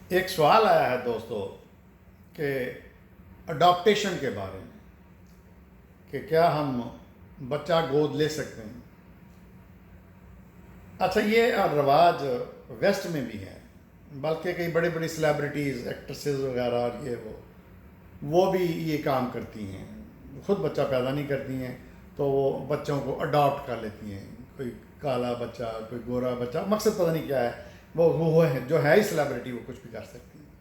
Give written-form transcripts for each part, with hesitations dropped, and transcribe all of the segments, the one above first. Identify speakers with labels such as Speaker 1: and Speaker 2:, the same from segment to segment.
Speaker 1: ایک سوال آیا ہے دوستو کہ اڈاپٹیشن کے بارے میں، کہ کیا ہم بچہ گود لے سکتے ہیں؟ اچھا، یہ رواج ویسٹ میں بھی ہے، بلکہ کئی بڑی بڑی سیلیبریٹیز، ایکٹریسز وغیرہ اور یہ وہ بھی یہ کام کرتی ہیں، خود بچہ پیدا نہیں کرتی ہیں تو وہ بچوں کو اڈاپٹ کر لیتی ہیں، کوئی کالا بچہ، کوئی گورا بچہ، مقصد پتہ نہیں کیا ہے، وہ ہے جو ہے ہی سیلیبریٹی، وہ کچھ بھی کر سکتی ہیں۔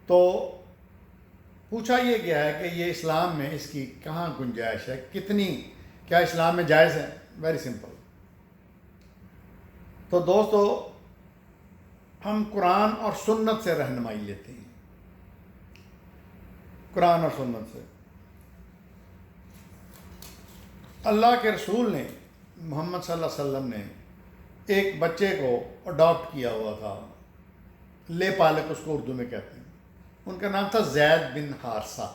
Speaker 1: تو پوچھا یہ گیا ہے کہ یہ اسلام میں اس کی کہاں گنجائش ہے، کیا اسلام میں جائز ہے؟ Very simple. تو دوستو، ہم قرآن اور سنت سے رہنمائی لیتے ہیں، قرآن اور سنت سے۔ اللہ کے رسول نے، محمد صلی اللہ علیہ وسلم نے ایک بچے کو اڈاپٹ کیا ہوا تھا، لے پالک اس کو اردو میں کہتے ہیں۔ ان کا نام تھا زید بن حارثہ۔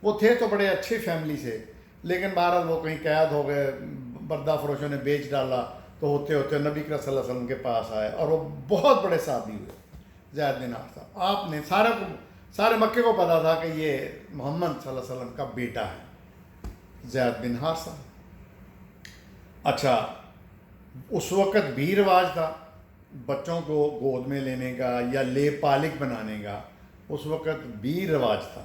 Speaker 1: وہ تھے تو بڑے اچھی فیملی سے، لیکن بہرحال وہ کہیں قید ہو گئے، بردہ فروشوں نے بیچ ڈالا، تو ہوتے ہوتے نبی کریم صلی اللہ علیہ وسلم کے پاس آئے اور وہ بہت بڑے صحابی ہوئے، زید بن حارثہ۔ آپ نے سارے مکے کو پتا تھا کہ یہ محمد صلی اللہ علیہ وسلم کا بیٹا ہے، زید بن حارثہ۔ اچھا، اس وقت بھی رواج تھا بچوں کو گود میں لینے کا یا لے پالک بنانے کا، اس وقت بھی رواج تھا۔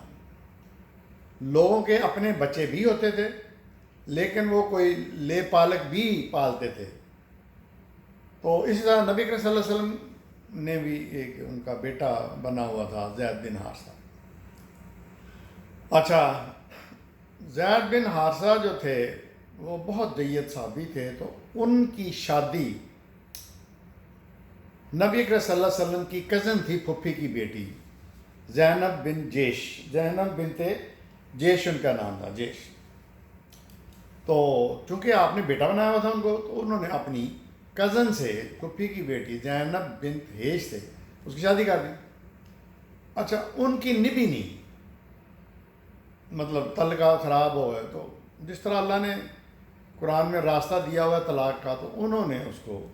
Speaker 1: لوگوں کے اپنے بچے بھی ہوتے تھے، لیکن وہ کوئی لے پالک بھی پالتے تھے۔ تو اسی طرح نبی کریم صلی اللہ علیہ وسلم نے بھی ایک ان کا بیٹا بنا ہوا تھا، زید بن حارثہ۔ اچھا، زید بن حارثہ جو تھے وہ بہت جید صحابی تھے، تو ان کی شادی نبی کریم صلی اللہ علیہ وسلم کی کزن تھی، پھپھی کی بیٹی، زینب بن جیش، زینب بنت جیش ان کا نام تھا، جیش۔ تو چونکہ آپ نے بیٹا بنایا ہوا تھا ان کو، تو انہوں نے اپنی کزن سے، پھپھی کی بیٹی زینب بنت جیش سے اس کی شادی کر دی۔ اچھا، ان کی نبھی نہیں، مطلب تعلقہ خراب ہو گئے، تو جس طرح اللہ نے قرآن میں راستہ دیا ہوا ہے طلاق کا، تو انہوں نے اس کو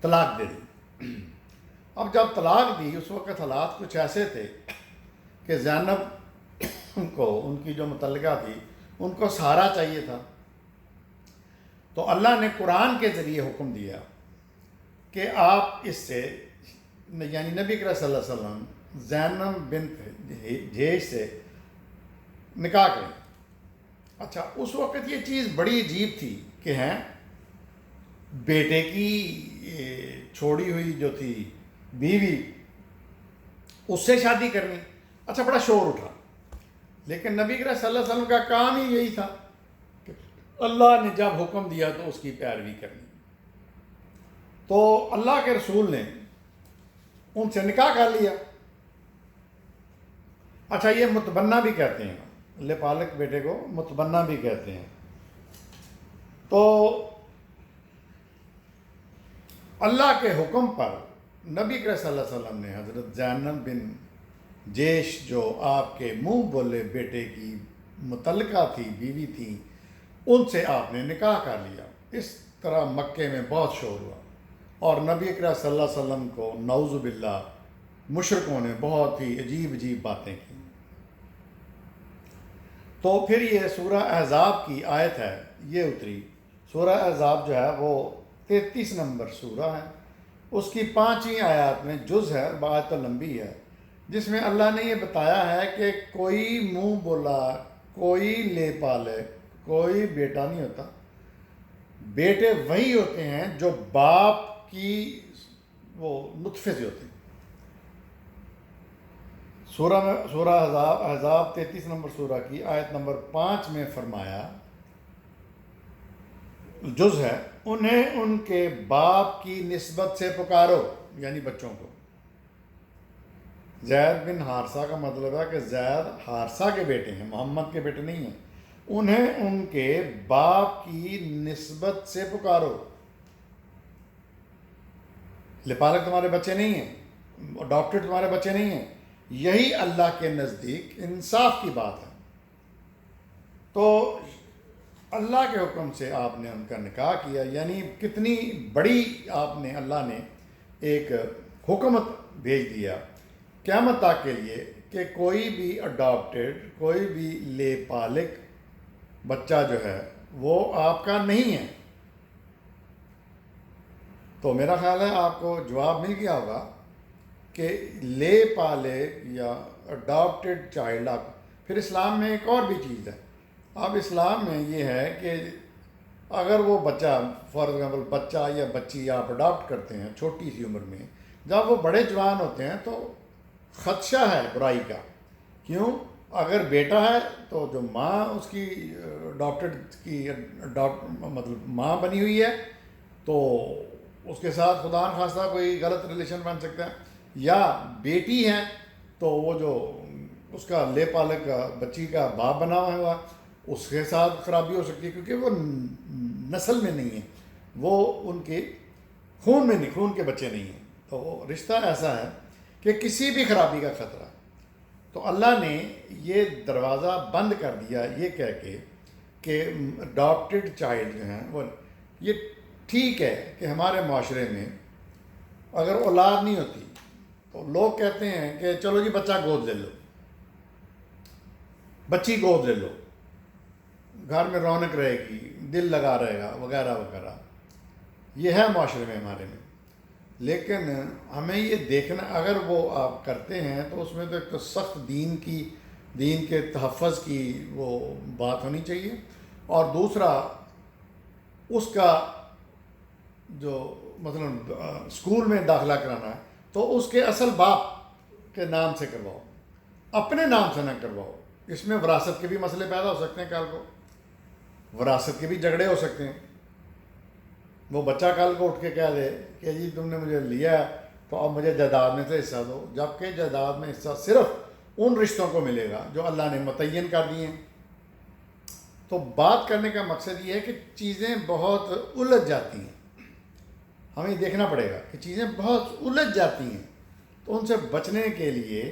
Speaker 1: طلاق دے دی۔ اب جب طلاق دی، اس وقت حالات کچھ ایسے تھے کہ زینب کو، ان کی جو متعلقہ تھی، ان کو سہارا چاہیے تھا۔ تو اللہ نے قرآن کے ذریعے حکم دیا کہ آپ اس سے، یعنی نبی کریم صلی اللہ علیہ وسلم زینب بنت جیش سے نکاح کریں۔ اچھا، اس وقت یہ چیز بڑی عجیب تھی کہ بیٹے کی چھوڑی ہوئی جو تھی بیوی، اس سے شادی کرنی۔ اچھا، بڑا شور اٹھا، لیکن نبی کریم صلی اللہ علیہ وسلم کا کام ہی یہی تھا کہ اللہ نے جب حکم دیا تو اس کی پیروی کرنی۔ تو اللہ کے رسول نے ان سے نکاح کر لیا۔ اچھا، یہ متبنہ بھی کہتے ہیں، لے پالک بیٹے کو متبنہ بھی کہتے ہیں۔ تو اللہ کے حکم پر نبی کریم صلی اللہ علیہ وسلم نے حضرت زینب بن جیش، جو آپ کے منہ بولے بیٹے کی متعلقہ تھی، بیوی تھی، ان سے آپ نے نکاح کر لیا۔ اس طرح مکے میں بہت شور ہوا، اور نبی کریم صلی اللہ علیہ وسلم کو نعوذ باللہ مشرکوں نے بہت ہی عجیب عجیب باتیں کی۔ تو پھر یہ سورہ احزاب کی آیت ہے، یہ اتری۔ سورہ احزاب جو ہے وہ 33 نمبر سورہ ہے، اس کی 5ویں آیات میں جز ہے، بات تو لمبی ہے، جس میں اللہ نے یہ بتایا ہے کہ کوئی منہ بولا، کوئی لے پالے، کوئی بیٹا نہیں ہوتا۔ بیٹے وہی ہوتے ہیں جو باپ کی وہ نطفے سے ہوتے ہیں۔ سورہ احزاب 33 نمبر سورہ کی آیت نمبر 5 میں فرمایا، جز ہے، انہیں ان کے باپ کی نسبت سے پکارو، یعنی بچوں کو۔ زید بن حارثہ کا مطلب ہے کہ زید حارثہ کے بیٹے ہیں، محمد کے بیٹے نہیں ہیں۔ انہیں ان کے باپ کی نسبت سے پکارو۔ لپالک تمہارے بچے نہیں ہیں، ڈاکٹر تمہارے بچے نہیں ہیں، یہی اللہ کے نزدیک انصاف کی بات ہے۔ تو اللہ کے حکم سے آپ نے ان کا نکاح کیا، یعنی کتنی بڑی آپ نے، اللہ نے ایک حکمت بھیج دیا قیامت تک کے لیے کہ کوئی بھی اڈاپٹیڈ، کوئی بھی لے پالک بچہ جو ہے وہ آپ کا نہیں ہے۔ تو میرا خیال ہے آپ کو جواب مل گیا ہوگا کہ لے پالک یا اڈاپٹیڈ چائلڈ آپ، پھر اسلام میں ایک اور بھی چیز ہے۔ اب اسلام میں یہ ہے کہ اگر وہ بچہ، فار ایگزامپل بچہ یا بچی آپ اڈاپٹ کرتے ہیں چھوٹی سی عمر میں، جب وہ بڑے جوان ہوتے ہیں تو خدشہ ہے برائی کا۔ کیوں؟ اگر بیٹا ہے تو جو ماں اس کی اڈاپٹیڈ کی مطلب ماں بنی ہوئی ہے تو اس کے ساتھ خدا نخواستہ کوئی غلط ریلیشن بن سکتا ہے، یا بیٹی ہے تو وہ جو اس کا لے پالک کا بچی کا باپ بنا ہوا اس کے ساتھ خرابی ہو سکتی ہے، کیونکہ وہ نسل میں نہیں ہے، وہ ان کے خون میں نہیں، خون کے بچے نہیں ہیں۔ تو وہ رشتہ ایسا ہے کہ کسی بھی خرابی کا خطرہ۔ تو اللہ نے یہ دروازہ بند کر دیا یہ کہہ کے کہ اڈاپٹیڈ چائلڈ جو ہیں وہ، یہ ٹھیک ہے کہ ہمارے معاشرے میں اگر اولاد نہیں ہوتی تو لوگ کہتے ہیں کہ چلو جی بچہ گود لے لو، بچی گود لے لو، گھر میں رونق رہے گی، دل لگا رہے گا، وغیرہ وغیرہ۔ یہ ہے معاشرے میں ہمارے میں، لیکن ہمیں یہ دیکھنا، اگر وہ آپ کرتے ہیں تو اس میں تو ایک تو سخت دین کے تحفظ کی وہ بات ہونی چاہیے، اور دوسرا اس کا جو مثلا اسکول میں داخلہ کرانا ہے تو اس کے اصل باپ کے نام سے کرواؤ، اپنے نام سے نہ کرواؤ۔ اس میں وراثت کے بھی مسئلے پیدا ہو سکتے ہیں، کل کو وراثت کے بھی جھگڑے ہو سکتے ہیں۔ وہ بچہ کل کو اٹھ کے کہہ دے کہ جی تم نے مجھے لیا ہے تو اب مجھے جائیداد میں سے حصہ دو، جبکہ جائیداد میں حصہ صرف ان رشتوں کو ملے گا جو اللہ نے متعین کر دیے ہیں۔ تو بات کرنے کا مقصد یہ ہے کہ چیزیں بہت الجھ جاتی ہیں، ہمیں دیکھنا پڑے گا کہ چیزیں بہت الجھ جاتی ہیں، تو ان سے بچنے کے لیے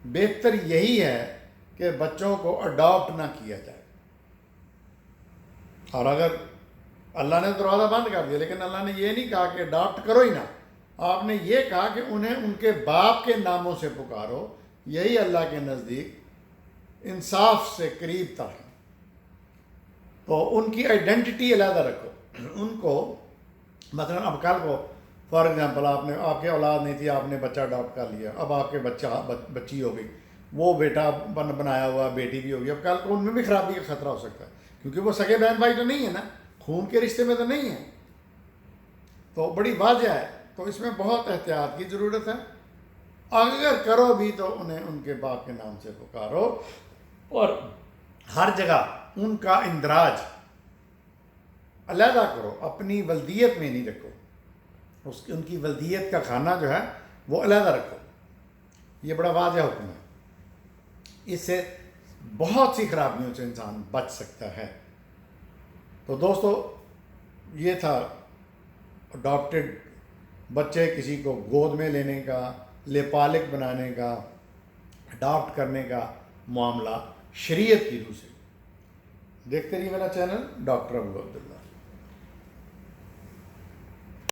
Speaker 1: بہتر یہی ہے کہ بچوں کو اڈاپٹ نہ کیا جائے۔ اور اگر اللہ نے دروازہ بند کر دیا، لیکن اللہ نے یہ نہیں کہا کہ اڈاپٹ کرو ہی نہ، آپ نے یہ کہا کہ انہیں ان کے باپ کے ناموں سے پکارو، یہی اللہ کے نزدیک انصاف سے قریب تر ہے۔ تو ان کی آئیڈینٹی علیحدہ رکھو، ان کو مثلا اب کل کو فار ایگزامپل آپ کے اولاد نہیں تھی، آپ نے بچہ اڈاپٹ کر لیا، اب آپ کے بچی ہو گئی، وہ بیٹا بنایا ہوا، بیٹی بھی ہوگی، اب کل کو ان میں بھی خرابی کا خطرہ ہو سکتا ہے، کیونکہ وہ سگے بہن بھائی تو نہیں ہے نا، خون کے رشتے میں تو نہیں ہے۔ تو بڑی واضح ہے، تو اس میں بہت احتیاط کی ضرورت ہے۔ اگر کرو بھی تو انہیں ان کے باپ کے نام سے پکارو، اور ہر جگہ ان کا اندراج علیحدہ کرو، اپنی ولدیت میں نہیں رکھو، ان کی ولدیت کا کھانا جو ہے وہ علیحدہ رکھو۔ یہ بڑا واضح حکم ہے، اس سے بہت سی خرابیوں سے انسان بچ سکتا ہے۔ تو دوستو، یہ تھا اڈاپٹیڈ بچے کسی کو گود میں لینے کا، لے پالک بنانے کا، اڈاپٹ کرنے کا معاملہ شریعت کی روح سے۔ دیکھتے رہیے میرا چینل ڈاکٹر ابو عبداللہ۔